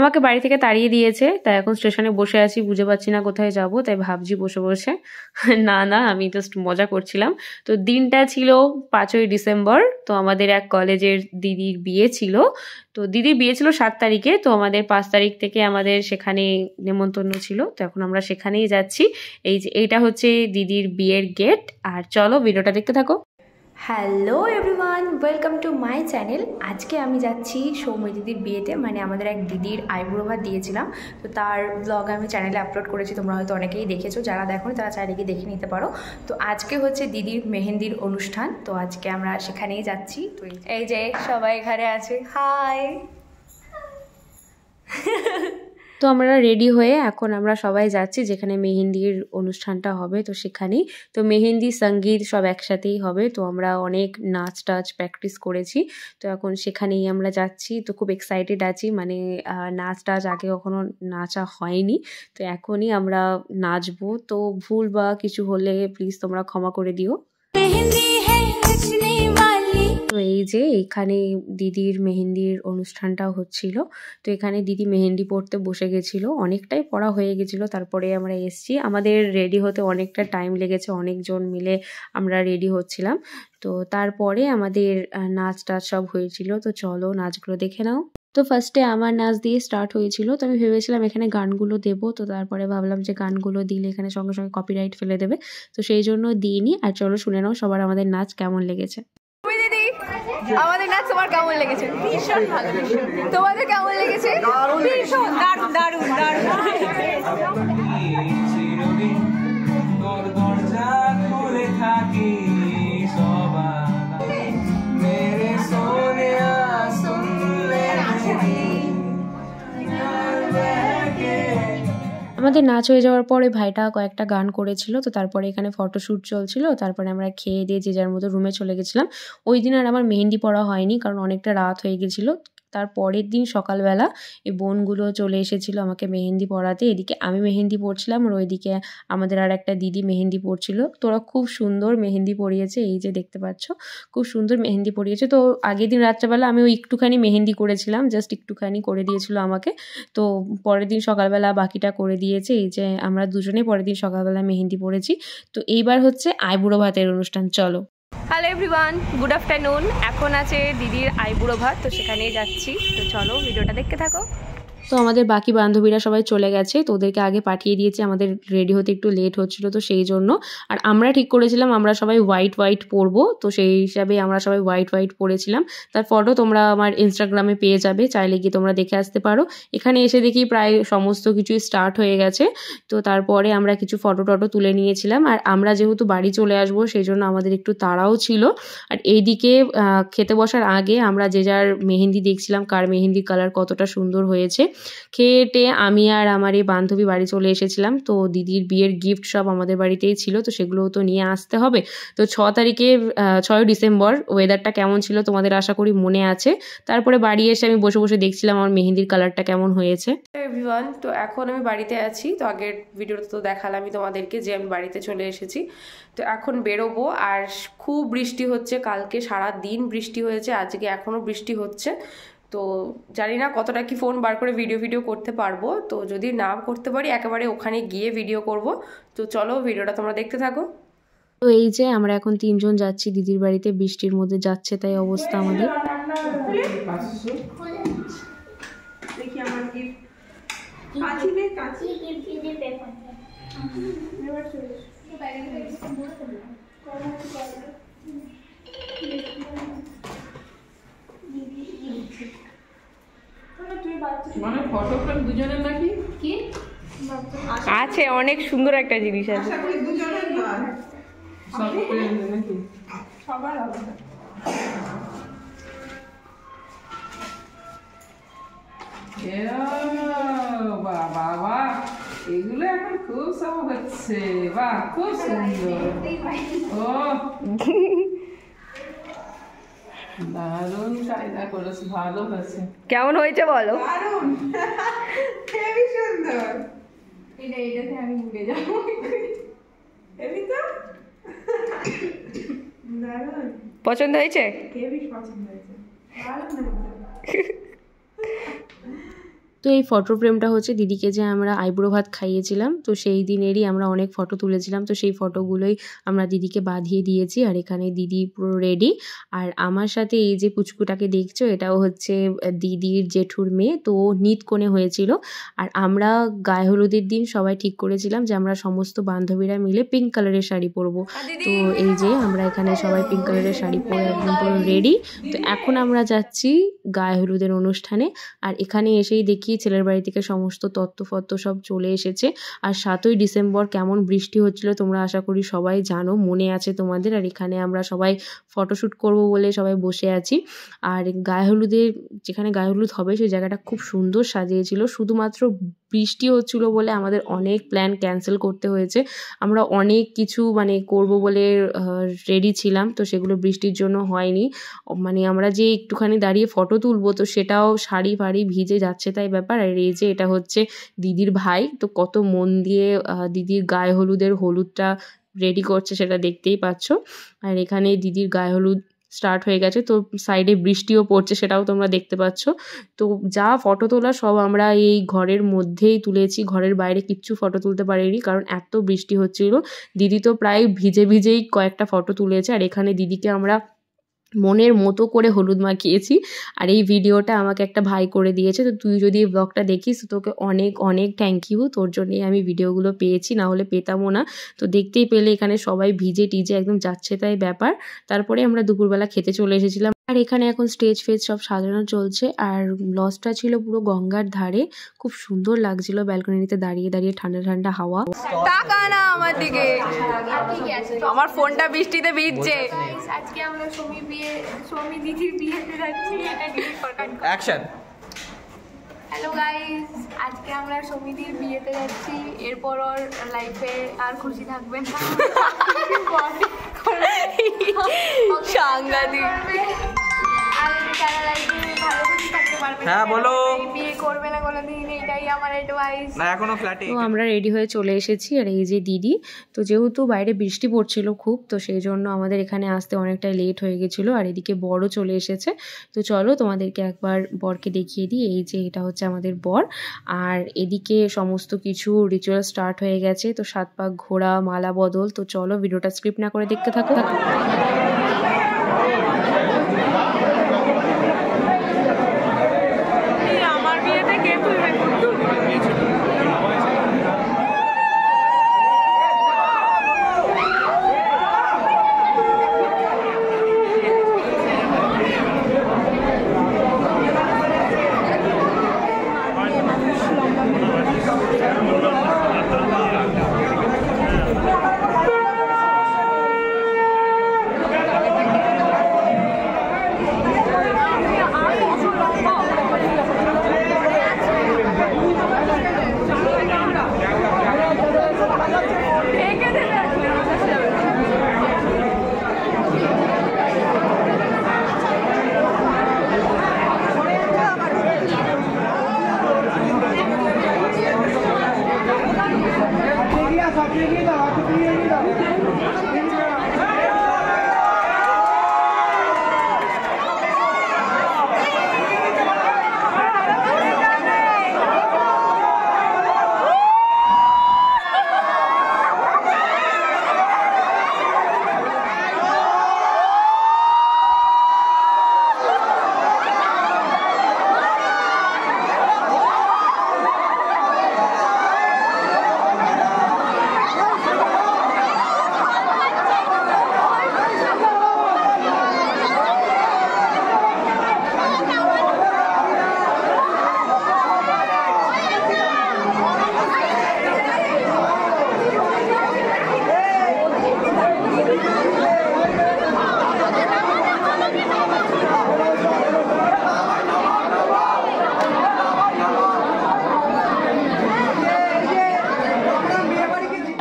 আমাকে বাড়ি থেকে তাড়িয়ে দিয়েছে, তাই এখন স্টেশনে বসে আছি, বুঝে পাচ্ছি না কোথায় যাব, তাই ভাবছি বসে বসে। না না, আমি জাস্ট মজা করছিলাম। তো দিনটা ছিল 5ই ডিসেম্বর। তো আমাদের এক কলেজের দিদির বিয়ে ছিল। তো দিদির বিয়ে ছিল 7 তারিখে, তো আমাদের 5 তারিখ থেকে আমাদের সেখানে নেমন্তন্ন ছিল। তো এখন আমরা সেখানেই যাচ্ছি। এইটা হচ্ছে দিদির বিয়ের গেট। আর চলো ভিডিওটা দেখতে থাকো। Hello everyone, welcome to my channel. আজকে আমি যাচ্ছি সৌমি দিদির বিয়েতে, মানে আমাদের এক দিদির আইবুড়ো ভাত দিয়েছিলাম। তো তার ব্লগ আমি চ্যানেলে আপলোড করেছি, তোমরা হয়তো অনেকেই দেখেছো, যারা দেখোনি তারা চাইলে গিয়ে দেখে নিতে পারো। তো আজকে হচ্ছে দিদির মেহেন্দির অনুষ্ঠান, তো আজকে আমরা সেখানেই যাচ্ছি। তো এই যে সবাই এখানে আছে, হাই। তো আমরা রেডি হয়ে এখন আমরা সবাই যাচ্ছি যেখানে মেহেন্দির অনুষ্ঠানটা হবে, তো সেখানেই। তো মেহেন্দি সঙ্গীত সব একসাথেই হবে। তো আমরা অনেক নাচ টাচ প্র্যাকটিস করেছি, তো এখন সেখানেই আমরা যাচ্ছি। তো খুব এক্সাইটেড আছি, মানে নাচ টাচ আগে কখনো নাচা হয়নি, তো এখনই আমরা নাচবো। তো ভুল বা কিছু হলে প্লিজ তোমরা ক্ষমা করে দিও। তো এই যে এখানে দিদির মেহেন্দির অনুষ্ঠানটা হচ্ছিল। তো এখানে দিদি মেহেন্দি পড়তে বসে গেছিল, অনেকটাই পড়া হয়ে গেছিল, তারপরে আমরা এসছি। আমাদের রেডি হতে অনেকটা টাইম লেগেছে, অনেকজন মিলে আমরা রেডি হচ্ছিলাম। তো তারপরে আমাদের নাচ টাচ সব হয়েছিল। তো চলো নাচগুলো দেখে নাও। তো ফার্স্টে আমার নাচ দিয়ে স্টার্ট হয়েছিল। তো আমি ভেবেছিলাম এখানে গানগুলো দেবো, তো তারপরে ভাবলাম যে গানগুলো দিলে এখানে সঙ্গে সঙ্গে কপিরাইট ফেলে দেবে, তো সেই জন্য দিইনি। আর চলো শুনে নাও সবার আমাদের নাচ কেমন লেগেছে। আমাদের নাচ তোমার কেমন লেগেছে? ভীষণ ভালো। তোমাদের কেমন লেগেছে? ভীষণ দারুণ দারুণ দারুণ। আমাদের নাচ হয়ে যাওয়ার পরে ভাইটা কয়েকটা গান করেছিল। তো তারপরে এখানে ফটোশ্যুট চলছিল, তারপরে আমরা খেয়ে দিয়ে যে যার মতো রুমে চলে গেছিলাম। ওই দিন আর আমার মেহেন্দি পড়া হয়নি, কারণ অনেকটা রাত হয়ে গেছিলো। তার পরের দিন সকালবেলা এই বোনগুলো চলে এসেছিলো আমাকে মেহেন্দি পরাতে। এদিকে আমি মেহেন্দি পরছিলাম, আর ওইদিকে আমাদের আর একটা দিদি মেহেন্দি পরছিল। তোরা খুব সুন্দর মেহেন্দি পরিয়েছে, এই যে দেখতে পাচ্ছ, খুব সুন্দর মেহেন্দি পরিয়েছে। তো আগের দিন রাত্রেবেলা আমি ওই একটুখানি মেহেন্দি করেছিলাম, জাস্ট একটুখানি করে দিয়েছিল আমাকে। তো পরের দিন সকালবেলা বাকিটা করে দিয়েছে। এই যে আমরা দুজনেই পরের দিন সকালবেলা মেহেন্দি পরেছি। তো এইবার হচ্ছে আইবুড়ো ভাতের অনুষ্ঠান, চলো। Hello everyone, good afternoon. এখন আছে দিদির আইবুড়ো ভাত, তো সেখানেই যাচ্ছি। তো চলো ভিডিওটা দেখতে থাকো। তো আমাদের বাকি বান্ধবীরা সবাই চলে গেছে, তো ওদেরকে আগে পাঠিয়ে দিয়েছি, আমাদের রেডি হতে একটু লেট হচ্ছিল, তো সেই জন্য। আর আমরা ঠিক করেছিলাম আমরা সবাই হোয়াইট পরবো, তো সেই হিসাবে আমরা সবাই হোয়াইট পরেছিলাম। তার ফটো তোমরা আমার ইনস্টাগ্রামে পেয়ে যাবে, চাইলে গিয়ে তোমরা দেখে আসতে পারো। এখানে এসে দেখি প্রায় সমস্ত কিছুই স্টার্ট হয়ে গেছে। তো তারপরে আমরা কিছু ফটো টটো তুলে নিয়েছিলাম। আর আমরা যেহেতু বাড়ি চলে আসবো, সেই জন্য আমাদের একটু তাড়াও ছিল। আর এইদিকে খেতে বসার আগে আমরা যে যার মেহেন্দি দেখছিলাম, কার মেহেন্দির কালার কতটা সুন্দর হয়েছে। খেয়ে আমি আর আমার এই বান্ধবী বাড়ি চলে এসেছিলাম। তো দিদির বিয়ের গিফট সব আমাদের বাড়িতেই ছিল, তো সেগুলোও তো নিয়ে আসতে হবে। তো 6 ডিসেম্বর ওয়েদারটা কেমন ছিল তোমাদের আশা করি মনে আছে। তারপরে বাড়ি এসে আমি বসে বসে দেখছিলাম আমার মেহেন্দির কালারটা কেমন হয়েছে। এভরিওয়ান, তো এখন আমি বাড়িতে আছি। তো আগের ভিডিওতে তো দেখালামই তোমাদেরকে যে আমি বাড়িতে চলে এসেছি। তো এখন বেরোবো। আর খুব বৃষ্টি হচ্ছে, কালকে সারা দিন বৃষ্টি হয়েছে, আজকে এখনও বৃষ্টি হচ্ছে। তো জানি না কতটা কি ফোন বার করে ভিডিও করতে পারবো। তো যদি না করতে পারি একেবারে ওখানে গিয়ে ভিডিও করব। তো চলো ভিডিওটা তোমরা দেখতে থাকো। তো এই যে আমরা এখন 3 জন যাচ্ছি দিদির বাড়িতে, বৃষ্টির মধ্যে যাচ্ছে তাই অবস্থা আমাদের। আছে অনেক সুন্দর একটা জিনিস আছে। বাবা এগুলো এখন খুব সব হচ্ছে, বাহ খুব সুন্দর। ও দারুণ চাহিদা করেছে, ভালো হয়েছে। কেমন হয়েছে বলো? খুবই সুন্দর। এটাতে আমি উড়ে যাবো। পছন্দ হয়েছে? পছন্দ হয়েছে। তো এই ফটো ফ্রেমটা হচ্ছে দিদিকে যে আমরা আইবুড়ো ভাত খাইয়েছিলাম, তো সেই দিনেরই আমরা অনেক ফটো তুলেছিলাম। তো সেই ফটোগুলোই আমরা দিদিকে বাঁধিয়ে দিয়েছি। আর এখানে দিদি পুরো রেডি। আর আমার সাথে এই যে পুচকুটাকে দেখছো, এটাও হচ্ছে দিদির জেঠুর মেয়ে। তো নিত কোণে হয়েছিল। আর আমরা গায়ে হলুদের দিন সবাই ঠিক করেছিলাম যে আমরা সমস্ত বান্ধবীরা মিলে পিঙ্ক কালারের শাড়ি পরবো। তো এই যে আমরা এখানে সবাই পিঙ্ক কালারের শাড়ি পরে একদম পুরো রেডি। তো এখন আমরা যাচ্ছি গায়ে হলুদের অনুষ্ঠানে। আর এখানে এসেই দেখি ছেলের বাড়ি থেকে সমস্ত তত্ত্ব সব চলে এসেছে। আর 7ই ডিসেম্বর কেমন বৃষ্টি হচ্ছিল তোমরা আশা করি সবাই জানো, মনে আছে তোমাদের। আর এখানে আমরা সবাই ফটোশ্যুট করব বলে সবাই বসে আছি। আর গায়ে হলুদের যেখানে গায়ে হলুদ হবে সেই জায়গাটা খুব সুন্দর সাজিয়েছিল। শুধুমাত্র বৃষ্টি হচ্ছিল বলে আমাদের অনেক প্ল্যান ক্যান্সেল করতে হয়েছে। আমরা অনেক কিছু করব বলে রেডি ছিলাম, তো সেগুলো বৃষ্টির জন্য হয়নি। আমরা যে একটুখানি দাঁড়িয়ে ফটো তুলবো, তো সেটাও শাড়ি ফাড়ি ভিজে যাচ্ছে তাই ব্যাপার। আর এই যে এটা হচ্ছে দিদির ভাই, তো কত মন দিয়ে দিদির গায়ে হলুদের হলুদটা রেডি করছে সেটা দেখতেই পাচ্ছ। আর এখানে দিদির গায়ে হলুদ স্টার্ট হয়ে গেছে, তো সাইডে বৃষ্টিও পড়ছে সেটাও তোমরা দেখতে পাচ্ছ। তো যা ফটো তোলা সব আমরা এই ঘরের মধ্যেই তুলেছি, ঘরের বাইরে কিচ্ছু ফটো তুলতে পারিনি কারণ এত বৃষ্টি হচ্ছিল। দিদি তো প্রায় ভিজেই কয়েকটা ফটো তুলেছে। আর এখানে দিদিকে আমরা মনের মতো করে হলুদ মাখিয়েছি। আর এই ভিডিওটা আমাকে একটা ভাই করে দিয়েছে। তো তুই যদি এই ব্লগটা দেখিস তো তোকে অনেক থ্যাংক ইউ, তোর জন্যই আমি ভিডিওগুলো পেয়েছি, না হলে পেতামও না। তো দেখতেই পেলে এখানে সবাই ভিজে টিজে একদম যাচ্ছে তাই ব্যাপার। তারপরে আমরা দুপুরবেলা খেতে চলে এসেছিলাম। আর এখানে এখন স্টেজ ফেজ সব সাজানো চলছে। আর লজটা ছিল পুরো গঙ্গার ধারে, খুব সুন্দর লাগছিল ব্যালকনিতে দাঁড়িয়ে ঠান্ডা হাওয়া। টাকা না আমার দিকে, আমার ফোনটা বৃষ্টিতে ভিজছে। আজকে আমরা সোমি দিদির বিয়েতে যাচ্ছি। অ্যাকশন। হ্যালো গাইস, আজকে আমরা সমিতির বিয়েতে যাচ্ছি। এরপর ওর লাইফে আর খুশি থাকবেন না। সাংঘাতিক। আর যারা লাইফে ভালো খুশি থাকতে পারবে না, হ্যাঁ বলো, বিয়ে করবে না কোনোদিন, এটাই আমার অ্যাডভাইস। না এখনো ফ্ল্যাটে। তো আমরা রেডি হয়ে চলে এসেছি। আর এই যে দিদি, তো যেহেতু বাইরে বৃষ্টি পড়ছিল খুব, তো সেই জন্য আমাদের এখানে আসতে অনেকটাই লেট হয়ে গেছিলো। আর এদিকে বরও চলে এসেছে। তো চলো তোমাদেরকে একবার বরকে দেখিয়ে দিই। এই যে এটা হচ্ছে আমাদের বর। আর এদিকে সমস্ত কিছু রিচুয়াল স্টার্ট হয়ে গেছে। তো 7 পাক ঘোরা, মালা বদল। তো চলো ভিডিওটা স্ক্রিপ্ট না করে দেখতে থাকো।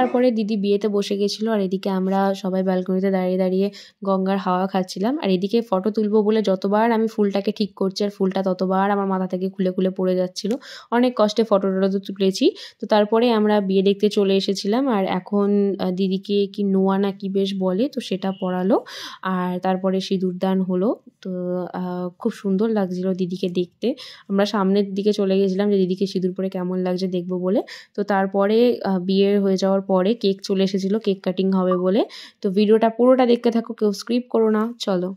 তারপরে দিদি বিয়েতে বসে গেছিলো আর এদিকে আমরা সবাই ব্যালকনিতে দাঁড়িয়ে দাঁড়িয়ে গঙ্গার হাওয়া খাচ্ছিলাম। আর এদিকে ফটো তুলবো বলে যতবার আমি ফুলটাকে ঠিক করছি আর ফুলটা ততবার আমার মাথা থেকে খুলে খুলে পড়ে যাচ্ছিলো। অনেক কষ্টে ফটোটা তো তুলেছি। তো তারপরে আমরা বিয়ে দেখতে চলে এসেছিলাম আর এখন দিদিকে কি নোয়া না কি বেশ বলে, তো সেটা পরালো আর তারপরে সিঁদুরদান হলো। তো খুব সুন্দর লাগছিল দিদিকে দেখতে। আমরা সামনের দিকে চলে গেছিলাম যে দিদিকে সিঁদুর পরে কেমন লাগছে দেখবো বলে। তো তারপরে বিয়ে হয়ে যাওয়ার পরে কেক চলে এসেছিলো, কেক কাটিং হবে বলে। তো ভিডিওটা পুরোটা দেখতে থাকো, কেউ স্কিপ করো না, চলো।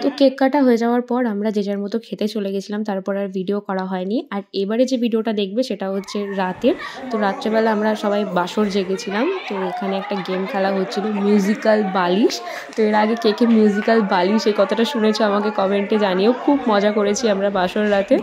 তো কেক কাটা হয়ে যাওয়ার পর আমরা যে যার মতো খেতে চলে গেছিলাম, তারপর আর ভিডিও করা হয়নি। আর এবারে যে ভিডিওটা দেখবে সেটা হচ্ছে রাতের। তো রাত্রেবেলা আমরা সবাই বাসর জেগেছিলাম। তো এখানে একটা গেম খেলা হচ্ছিল, মিউজিক্যাল বালিশ। তো এর আগে কে কে মিউজিক্যাল বালিশ এই কথাটা শুনেছো আমাকে কমেন্টে জানিও। খুব মজা করেছি আমরা বাসর রাতে।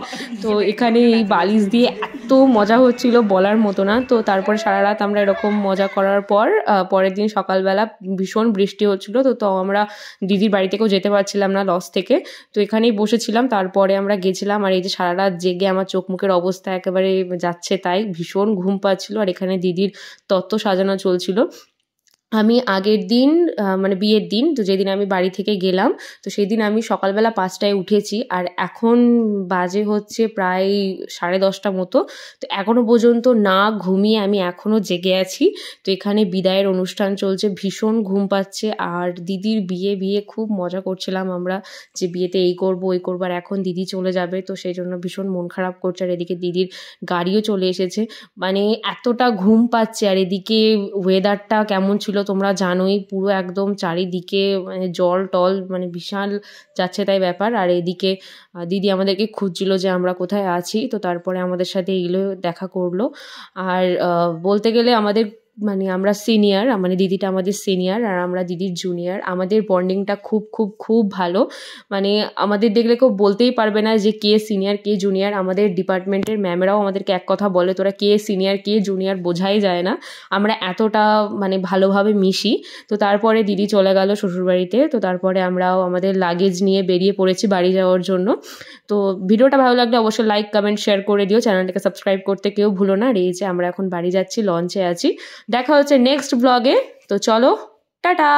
তো এখানে এই বালিশ দিয়ে এত মজা হচ্ছিল বলার মতো না। তো তারপরে সারা রাত আমরা এরকম মজা করার পর পরের দিন সকালবেলা ভীষণ বৃষ্টি হচ্ছিলো। তো আমরা দিদির বাড়ি থেকেও যেতে পারছিলাম না লস থেকে। তো এখানেই বসেছিলাম, তারপরে আমরা গেছিলাম। আর এই যে সারা রাত জেগে আমার চোখ মুখের অবস্থা একেবারে যাচ্ছে তাই, ভীষণ ঘুম পাচ্ছিল। আর এখানে দিদির তত্ত্ব সাজানো চলছিল। আমি আগের দিন মানে বিয়ের দিন, তো যেদিন আমি বাড়ি থেকে গেলাম, তো সেই দিন আমি সকালবেলা 5টায় উঠেছি। আর এখন বাজে হচ্ছে প্রায় 10:30 মতো। তো এখনও পর্যন্ত না ঘুমিয়ে আমি এখনও জেগে আছি। তো এখানে বিদায়ের অনুষ্ঠান চলছে, ভীষণ ঘুম পাচ্ছে। আর দিদির বিয়ে খুব মজা করছিলাম আমরা, যে বিয়েতে এই করবো ওই করবো। আর এখন দিদি চলে যাবে, তো সেই জন্য ভীষণ মন খারাপ করছে। আর এদিকে দিদির গাড়িও চলে এসেছে, মানে এতটা ঘুম পাচ্ছে। আর এদিকে ওয়েদারটা কেমন ছিল তোমরা জানোই, পুরো একদম চারিদিকে মানে জল টল, মানে বিশাল যাচ্ছে তাই ব্যাপার। আর এদিকে দিদি আমাদেরকে খুঁজছিল যে আমরা কোথায় আছি। তো তারপরে আমাদের সাথে এগুলো দেখা করলো। আর বলতে গেলে আমাদের মানে আমরা সিনিয়র, মানে দিদিটা আমাদের সিনিয়র আর আমরা দিদির জুনিয়র। আমাদের বন্ডিংটা খুব খুব খুব ভালো। মানে আমাদের দেখলে কেউ বলতেই পারবে না যে কে সিনিয়র কে জুনিয়র। আমাদের ডিপার্টমেন্টের ম্যামেরাও আমাদেরকে এক কথা বলে, তোরা কে সিনিয়র কে জুনিয়র বোঝাই যায় না। আমরা এতটা মানে ভালোভাবে মিশি। তো তারপরে দিদি চলে গেল শ্বশুরবাড়িতে। তো তারপরে আমরাও আমাদের লাগেজ নিয়ে বেরিয়ে পড়েছি বাড়ি যাওয়ার জন্য। তো ভিডিওটা ভালো লাগলে অবশ্যই লাইক কমেন্ট শেয়ার করে দিও, চ্যানেলটাকে সাবস্ক্রাইব করতে কেউ ভুলো না। আর এই যে আমরা এখন বাড়ি যাচ্ছি, লঞ্চে আছি। দেখা হচ্ছে নেক্সট ব্লগে। তো চলো, টাটা।